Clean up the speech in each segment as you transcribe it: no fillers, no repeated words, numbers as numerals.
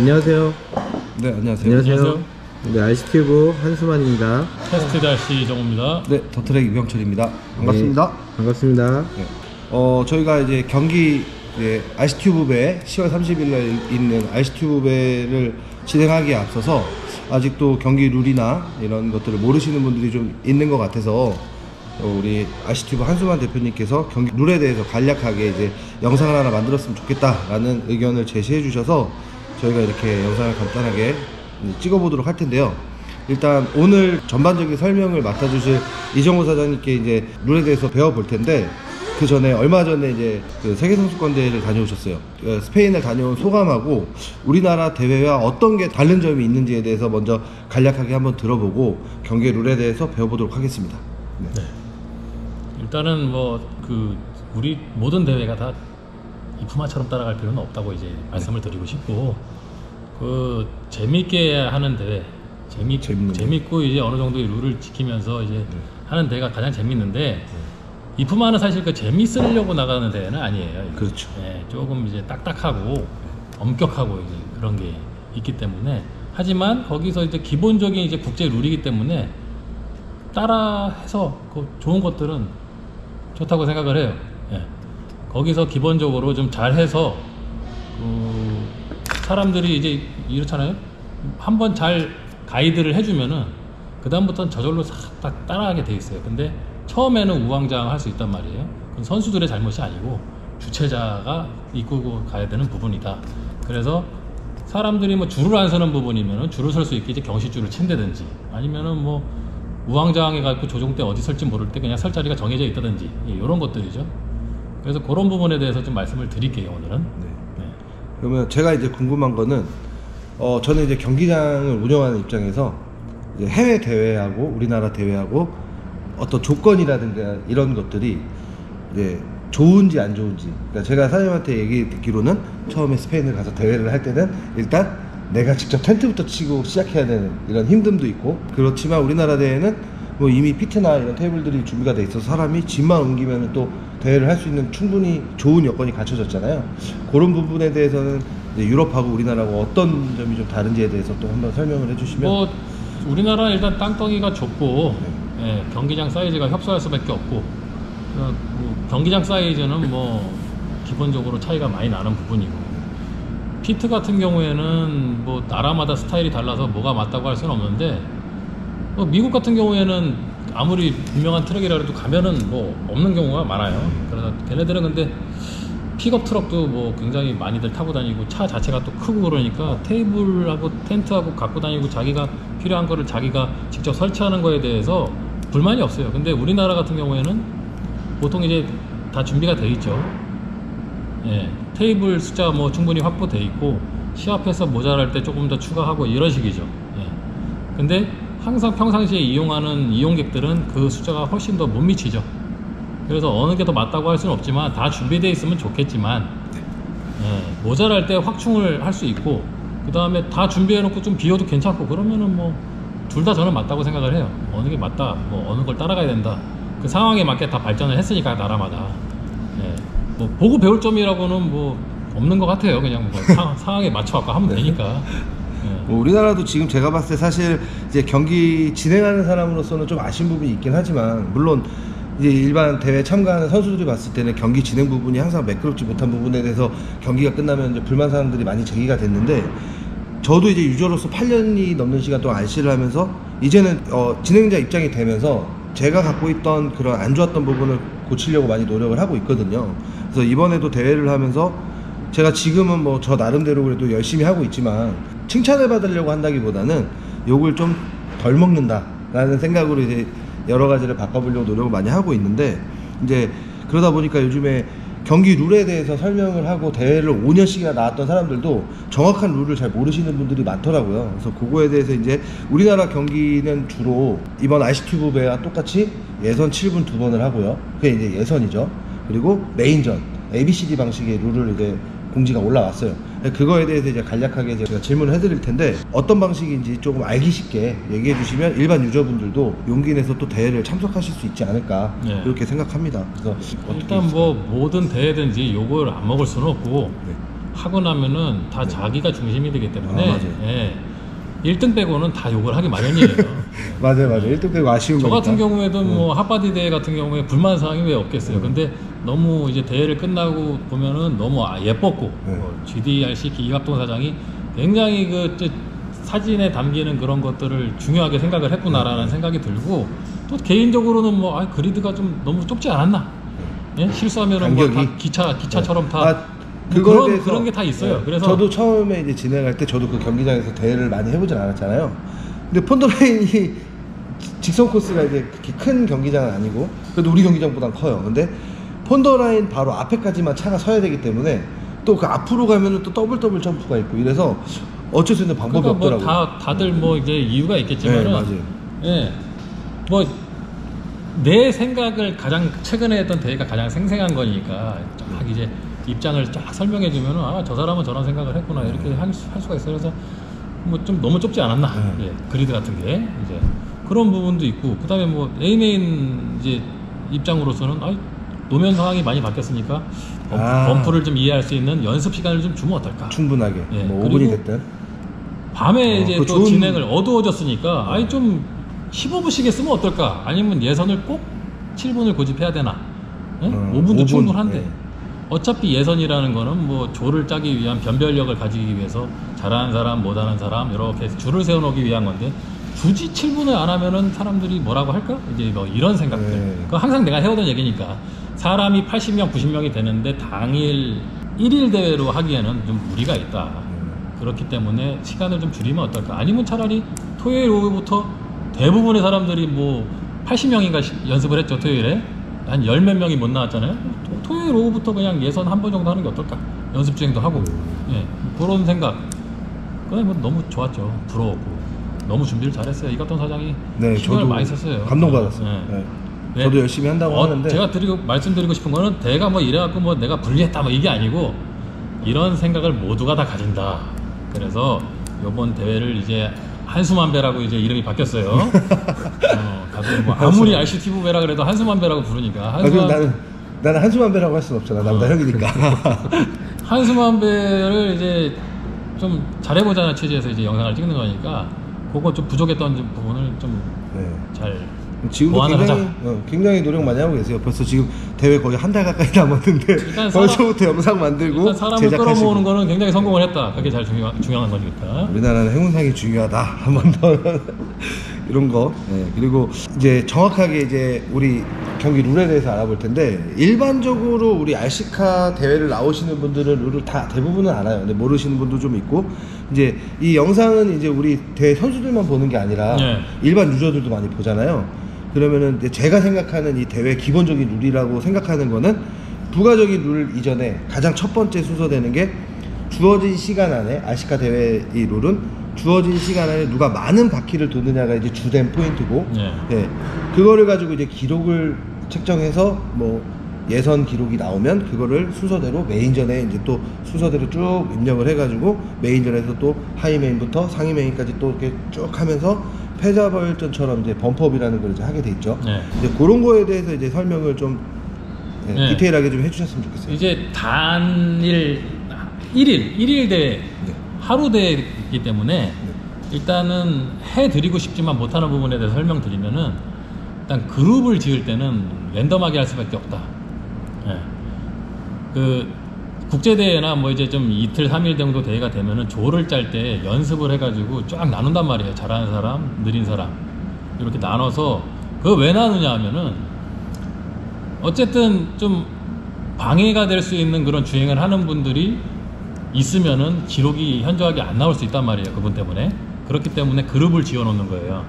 안녕하세요. 네, 안녕하세요. 안녕하세요. 네, IC튜브 한수만입니다. 테스트 달씨 이정우입니다. 네, 더트랙 이병철입니다. 반갑습니다. 네, 반갑습니다. 네. 저희가 이제 경기 IC튜브배 10월 30일 날 있는 IC튜브배를 진행하기에 앞서서 아직도 경기 룰이나 이런 것들을 모르시는 분들이 좀 있는 것 같아서 우리 IC튜브 한수만 대표님께서 경기 룰에 대해서 간략하게 이제 영상을 하나 만들었으면 좋겠다라는 의견을 제시해 주셔서 저희가 이렇게 영상을 간단하게 찍어보도록 할 텐데요. 일단 오늘 전반적인 설명을 맡아주실 이정우 사장님께 이제 룰에 대해서 배워볼 텐데, 그 전에 얼마 전에 이제 그 세계선수권대회를 다녀오셨어요. 스페인을 다녀온 소감하고 우리나라 대회와 어떤 게 다른 점이 있는지에 대해서 먼저 간략하게 한번 들어보고 경기 룰에 대해서 배워보도록 하겠습니다. 네. 일단은 뭐 우리 모든 대회가 다 이프마처럼 따라갈 필요는 없다고 이제 말씀을 드리고 싶고, 재밌게 하는 대회, 재밌고 이제 어느 정도의 룰을 지키면서 이제 하는 대회가 가장 재밌는데, 이프마는 사실 재밌으려고 나가는 대회는 아니에요. 그렇죠. 네, 조금 이제 딱딱하고 엄격하고 이제 그런 게 있기 때문에, 하지만 거기서 이제 기본적인 이제 국제 룰이기 때문에 따라해서 좋은 것들은 좋다고 생각을 해요. 예. 거기서 기본적으로 좀 잘해서 사람들이 이제 이렇잖아요. 한번 잘 가이드를 해주면은 그 다음부터는 저절로 싹 다 따라하게 돼 있어요. 근데 처음에는 우왕좌왕 할 수 있단 말이에요. 그건 선수들의 잘못이 아니고 주최자가 이끌고 가야 되는 부분이다. 그래서 사람들이 뭐 줄을 안 서는 부분이면은 줄을 설 수 있게 이제 경시줄을 친다든지, 아니면은 뭐 우왕좌왕해갖고 조종 때 어디 설지 모를 때 그냥 설 자리가 정해져 있다든지, 이런 것들이죠. 그래서 그런 부분에 대해서 좀 말씀을 드릴게요, 오늘은. 네. 그러면 제가 이제 궁금한 거는, 저는 이제 경기장을 운영하는 입장에서 이제 해외 대회하고 우리나라 대회하고 어떤 조건이라든가 이런 것들이 이제 좋은지 안 좋은지, 그러니까 제가 사장님한테 얘기 듣기로는 처음에 스페인을 가서 대회를 할 때는 일단 내가 직접 텐트부터 치고 시작해야 되는 이런 힘듦도 있고, 그렇지만 우리나라 대회는 뭐 이미 피트나 이런 테이블들이 준비가 돼 있어서 사람이 짐만 옮기면 또 대회를 할 수 있는 충분히 좋은 여건이 갖춰졌잖아요. 그런 부분에 대해서는 이제 유럽하고 우리나라하고 어떤 점이 좀 다른지에 대해서 또 한번 설명을 해주시면. 뭐 우리나라는 일단 땅덩이가 좁고, 예, 경기장 사이즈가 협소할 수밖에 없고, 경기장 사이즈는 뭐 기본적으로 차이가 많이 나는 부분이고, 피트 같은 경우에는 뭐 나라마다 스타일이 달라서 뭐가 맞다고 할 수는 없는데, 미국 같은 경우에는 아무리 유명한 트럭이라 해도 가면은 뭐 없는 경우가 많아요. 그래서 걔네들은 근데 픽업 트럭도 뭐 굉장히 많이들 타고 다니고, 차 자체가 또 크고 그러니까 테이블하고 텐트하고 갖고 다니고 자기가 필요한 거를 자기가 직접 설치하는 거에 대해서 불만이 없어요. 근데 우리나라 같은 경우에는 보통 이제 다 준비가 돼 있죠. 예, 테이블 숫자 뭐 충분히 확보돼 있고, 시합해서 모자랄 때 조금 더 추가하고 이런 식이죠. 예. 근데 항상 평상시에 이용하는 이용객들은 그 숫자가 훨씬 더 못 미치죠. 그래서 어느 게 더 맞다고 할 수는 없지만 다 준비되어 있으면 좋겠지만, 예, 모자랄 때 확충을 할 수 있고, 그 다음에 다 준비해 놓고 좀 비워도 괜찮고, 그러면은 뭐 둘 다 저는 맞다고 생각을 해요. 어느 게 맞다, 뭐 어느 걸 따라가야 된다, 그 상황에 맞게 다 발전을 했으니까 나라마다. 예, 뭐 보고 배울 점이라고는 뭐 없는 것 같아요. 그냥 뭐 상황에 맞춰갖고 하면 되니까. 우리나라도 지금 제가 봤을 때 사실 이제 경기 진행하는 사람으로서는 좀 아쉬운 부분이 있긴 하지만, 물론 이제 일반 대회 참가하는 선수들이 봤을 때는 경기 진행 부분이 항상 매끄럽지 못한 부분에 대해서 경기가 끝나면 이제 불만 사항들이 많이 제기가 됐는데, 저도 이제 유저로서 8년이 넘는 시간 동안 RC를 하면서 이제는 진행자 입장이 되면서 제가 갖고 있던 그런 안 좋았던 부분을 고치려고 많이 노력을 하고 있거든요. 그래서 이번에도 대회를 하면서 제가 지금은 뭐 저 나름대로 그래도 열심히 하고 있지만, 칭찬을 받으려고 한다기보다는 욕을 좀 덜 먹는다 라는 생각으로 이제 여러 가지를 바꿔보려고 노력을 많이 하고 있는데, 이제 그러다 보니까 요즘에 경기 룰에 대해서 설명을 하고 대회를 5년씩이나 나왔던 사람들도 정확한 룰을 잘 모르시는 분들이 많더라고요. 그래서 그거에 대해서 이제 우리나라 경기는 주로 이번 IC튜브 배와 똑같이 예선 7분 2번을 하고요. 그게 이제 예선이죠. 그리고 메인전 ABCD 방식의 룰을 이제 공지가 올라왔어요. 그거에 대해서 이제 간략하게 제가 질문을 해드릴 텐데, 어떤 방식인지 조금 알기 쉽게 얘기해 주시면 일반 유저분들도 용기 내서 또 대회를 참석하실 수 있지 않을까, 네, 이렇게 생각합니다. 그래서 일단 뭐 모든 대회든지 욕을 안 먹을 수는 없고, 네, 하고 나면은 다 자기가 중심이 되기 때문에 맞아요. 예, 1등 빼고는 다 욕을 하기 마련이에요. 맞아요. 1등 빼고 아쉬운 저 거니까. 같은 경우에도 뭐 핫바디 대회 같은 경우에 불만 사항이 왜 없겠어요. 근데 너무 이제 대회를 끝나고 보면은 너무 예뻤고 GDRC 이갑동 사장이 굉장히 그 사진에 담기는 그런 것들을 중요하게 생각을 했구나라는 생각이 들고, 또 개인적으로는 뭐 그리드가 좀 너무 좁지 않았나? 예? 실수하면은 뭐 다 기차처럼 다 그거에 대해서 그런 게 다 있어요. 그래서 저도 처음에 이제 진행할 때 저도 그 경기장에서 대회를 많이 해보진 않았잖아요. 근데 폰더라인이 직선 코스가 이제 그렇게 큰 경기장은 아니고 그래도 우리 경기장보단 커요. 근데 폰더라인 바로 앞에까지만 차가 서야 되기 때문에 또 그 앞으로 가면은 또 더블 점프가 있고 이래서 어쩔 수 있는 방법이 그러니까 뭐 없더라고요. 다들 뭐 이제 이유가 있겠지만은, 네, 맞아요. 예, 뭐 내 생각을 가장 최근에 했던 대회가 가장 생생한 거니까 쫙 이제 입장을 쫙 설명해 주면은 저 사람은 저런 생각을 했구나 이렇게 할 수가 있어요. 그래서 뭐 좀 너무 좁지 않았나, 예, 그리드 같은 게 이제 그런 부분도 있고, 그다음에 뭐 A메인 이제 입장으로서는 노면 상황이 많이 바뀌었으니까 범프를 좀 이해할 수 있는 연습 시간을 좀 주면 어떨까? 충분하게 예, 뭐 5분이 그리고 됐든 밤에 이제 또 좋은... 진행을 어두워졌으니까 좀 15분씩 했으면 어떨까? 아니면 예선을 꼭 7분을 고집해야 되나? 예? 5분도 5분, 충분한데 예. 어차피 예선이라는 거는 뭐 조를 짜기 위한 변별력을 가지기 위해서 잘하는 사람 못하는 사람 이렇게 줄을 세워놓기 위한 건데, 굳이 7분을 안 하면은 사람들이 뭐라고 할까? 이제 뭐 이런 생각들. 네. 그거 항상 내가 해오던 얘기니까 사람이 80명 90명이 되는데 당일 1일 대회로 하기에는 좀 무리가 있다. 그렇기 때문에 시간을 좀 줄이면 어떨까? 아니면 차라리 토요일 오후부터 대부분의 사람들이 뭐 80명인가 연습을 했죠. 토요일에 한 10몇 명이 못 나왔잖아요. 토요일 오후부터 그냥 예선 한 번 정도 하는 게 어떨까? 연습 주행도 하고, 예, 그런 생각. 그게 뭐 너무 좋았죠. 부러웠고 너무 준비를 잘했어요. 이갑동 사장이 신경을 많이 썼어요. 감동받았어요. 네. 네. 저도 열심히 한다고 하는데 제가 말씀드리고 싶은 거는 대가 뭐 이래갖고 뭐 내가 불리했다 뭐 이게 아니고, 이런 생각을 모두가 다 가진다. 그래서 이번 대회를 이제 한수만배라고 이제 이름이 바뀌었어요. 가끔 뭐 아무리 RCT 부배라 그래도 한수만배라고 부르니까. 나는 한수만배라고 할 수는 없잖아. 나보다 형이니까. 한수만배를 이제 좀 잘해보자는 취지에서 이제 영상을 찍는 거니까 그거 좀 부족했던 부분을 좀 잘 지금도 굉장히 노력 많이 하고 계세요. 벌써 지금 대회 거의 한 달 가까이 남았는데 벌써부터 영상 만들고 사람을 끌어모으는 거는 굉장히 성공을 했다. 그게 제일 중요한 거니까. 우리나라는 행운상이 중요하다. 한 번 더 이런 거. 그리고 이제 정확하게 이제 우리 경기 룰에 대해서 알아볼 텐데, 일반적으로 우리 RC카 대회를 나오시는 분들은 룰을 다 대부분은 알아요. 근데 모르시는 분도 좀 있고, 이제 이 영상은 이제 우리 대회 선수들만 보는 게 아니라 일반 유저들도 많이 보잖아요. 그러면은 이제 제가 생각하는 이 대회 기본적인 룰이라고 생각하는 거는, 부가적인 룰 이전에 가장 첫 번째 순서되는 게 주어진 시간 안에, RC카 대회 이 룰은 주어진 시간 안에 누가 많은 바퀴를 도느냐가 이제 주된 포인트고, 그거를 가지고 이제 기록을 책정해서 뭐 예선 기록이 나오면 그거를 순서대로 메인전에 이제 또 순서대로 쭉 입력을 해가지고 메인전에서 또 하이 메인부터 상위 메인까지 또 이렇게 쭉 하면서 패자부활전처럼 이제 범퍼업이라는 걸 이제 하게 돼 있죠. 이제 그런 거에 대해서 이제 설명을 좀 디테일하게 좀 해주셨으면 좋겠어요. 이제 단일 1일 대회, 하루 대회이기 때문에 일단은 해드리고 싶지만 못하는 부분에 대해서 설명드리면은, 일단 그룹을 지을 때는 랜덤하게 할 수밖에 없다. 그 국제대회나 뭐 이제 좀 이틀 3일 정도 대회가 되면은 조를 짤 때 연습을 해가지고 쫙 나눈단 말이에요. 잘하는 사람, 느린 사람 이렇게 나눠서. 그거 왜 나누냐 하면은, 어쨌든 좀 방해가 될 수 있는 그런 주행을 하는 분들이 있으면은 기록이 현저하게 안 나올 수 있단 말이에요. 그분 때문에. 그렇기 때문에 그룹을 지어 놓는 거예요.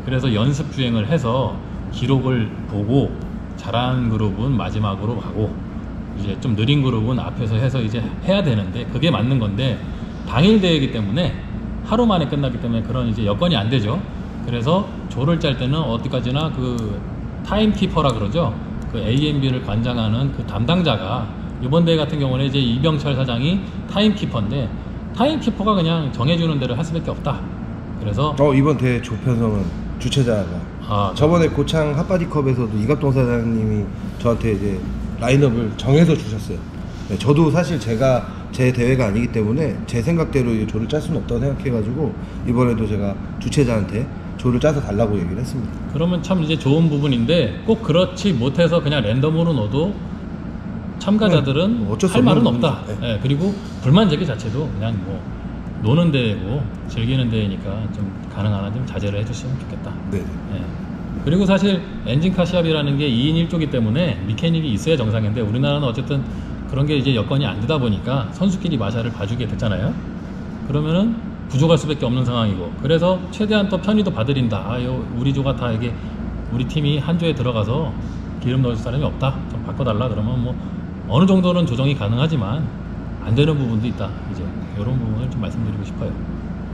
그래서 연습 주행을 해서 기록을 보고 잘하는 그룹은 마지막으로 가고, 이제 좀 느린 그룹은 앞에서 해서 이제 해야 되는데, 그게 맞는 건데 당일 대회이기 때문에 하루 만에 끝나기 때문에 그런 이제 여건이 안 되죠. 그래서 조를 짤 때는 어디까지나 그 타임키퍼라 그러죠. 그 AMB를 관장하는 그 담당자가, 이번 대회 같은 경우는 이제 이병철 사장이 타임키퍼인데, 타임키퍼가 그냥 정해주는 대로 할 수밖에 없다. 그래서 이번 대회 조 편성은 주최자가 저번에 고창 핫바디컵에서도 이갑동 사장님이 저한테 이제 라인업을 정해서 주셨어요. 저도 사실 제가 제 대회가 아니기 때문에 제 생각대로 이 조를 짤 수는 없다고 생각해가지고 이번에도 제가 주최자한테 조를 짜서 달라고 얘기를 했습니다. 그러면 참 이제 좋은 부분인데 꼭 그렇지 못해서 그냥 랜덤으로 넣어도 참가자들은 네, 어쩔 수 할 말은 없는 없다. 부분이죠. 네. 예, 그리고 불만 제기 자체도 그냥 뭐 노는 데고 즐기는 데니까 좀 가능한 한 좀 자제를 해주시면 좋겠다. 네. 예. 그리고 사실 엔진카 시합이라는 게 2인 1조기 때문에 미케닉이 있어야 정상인데 우리나라는 어쨌든 그런 게 이제 여건이 안 되다 보니까 선수끼리 마샬을 봐주게 됐잖아요. 그러면은 부족할 수밖에 없는 상황이고, 그래서 최대한 또 편의도 봐드린다. 아, 우리 조가 다 이게 우리 팀이 한 조에 들어가서 기름 넣을 사람이 없다. 좀 바꿔달라. 그러면 뭐 어느 정도는 조정이 가능하지만 안 되는 부분도 있다. 이제 이런 부분을 좀 말씀드리고 싶어요.